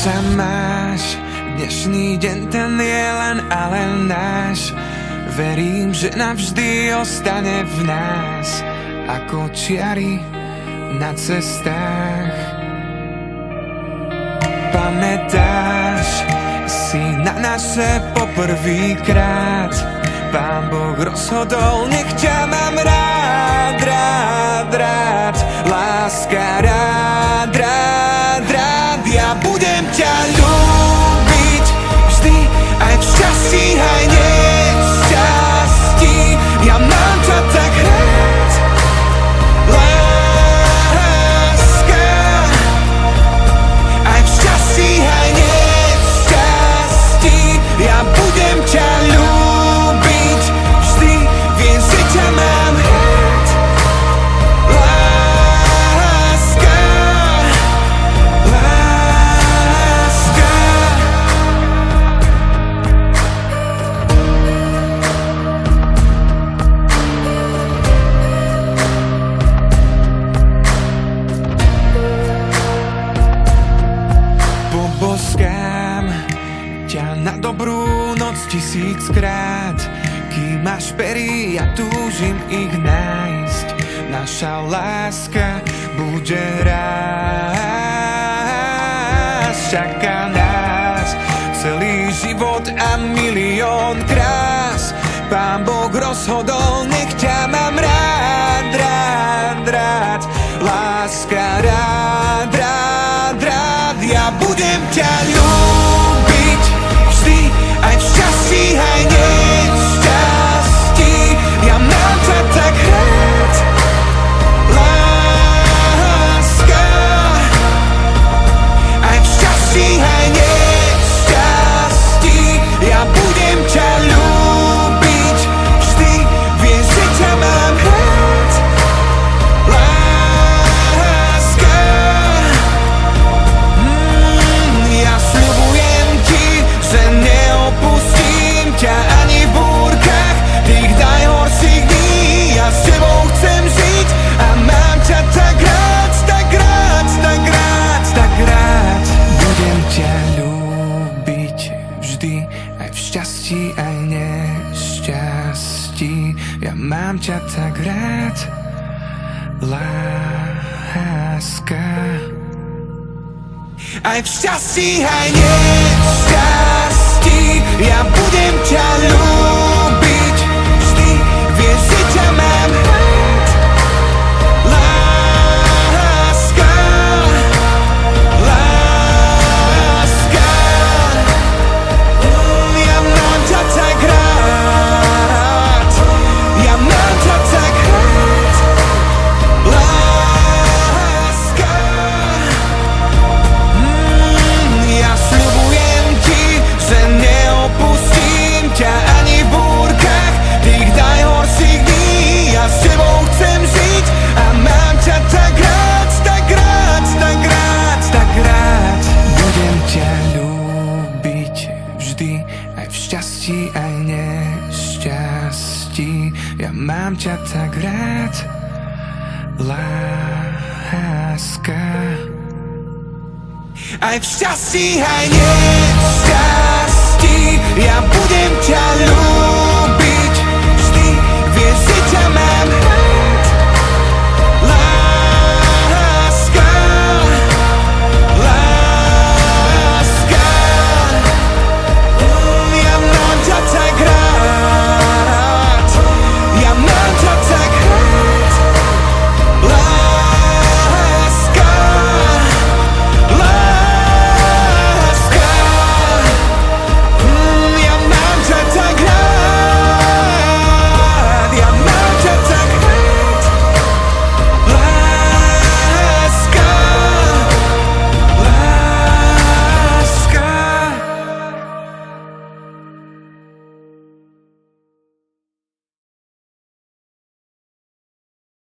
sa máš? Dnešný deň ten je len a len náš. Verím, že navždy ostane v nás ako čiary na cestách. Pamätáš si na naše poprvýkrát? Pán Boh rozhodol, nech ťa mám rád, rád, rád. Láska, rád, rád, rád. Ja budem ťa ľúbiť vždy, aj v šťastí, aj nešťastí. Ja mám ťa tak rád, láska. Aj v šťastí, aj nešťastí. Ja budem ťa ľúbiť vždy, viem, že ťa mám rád, láska, láska. Poboskám ťa na dobrú noc 1000-krát. Kým máš pery, ja túžim ich nájsť. Naša láska bude rásť. Čaká nás celý život a milión krás. Pán Boh rozhodol, nech ťa mám rád, rád, rád. Láska, rád, rád, rád. Ja budem ťa ľúbiť vždy, aj v šťastí, aj nešťastí. Ja mám ťa tak rád, láska. Aj v šťastí, aj nešťastí. Ja budem ťa ľúbiť vždy, viem, že ťa mám rád, láska. Ja sľubujem ti, že neopustím ťa ani v búrkach tých najhorších dní. Ja s tebou chcem žiť a mám ťa tak rád, tak rád, tak rád, tak rád. Budem ťa ľúbiť vždy, aj v šťastí, aj nešťastí. Ja mám ťa tak rád, láska. Aj v šťastí, aj nešťastí. Ja budem ťa ľúbiť vždy, vieš, že ťa mám rád, láska, láska. Ja mám ťa tak rád, ja mám ťa tak rád, láska. Ja sľubujem ti, že neopustím ťa ani v búrkach tých najhorších dní. Ja s tebou chcem žiť a mám ťa tak rád, tak rád, tak rád, tak rád. Budem ťa ľúbiť vždy, aj v šťastí, aj nešťastí. Ja mám ťa tak rád, láska. Aj v šťastí, aj nešťastí. Ja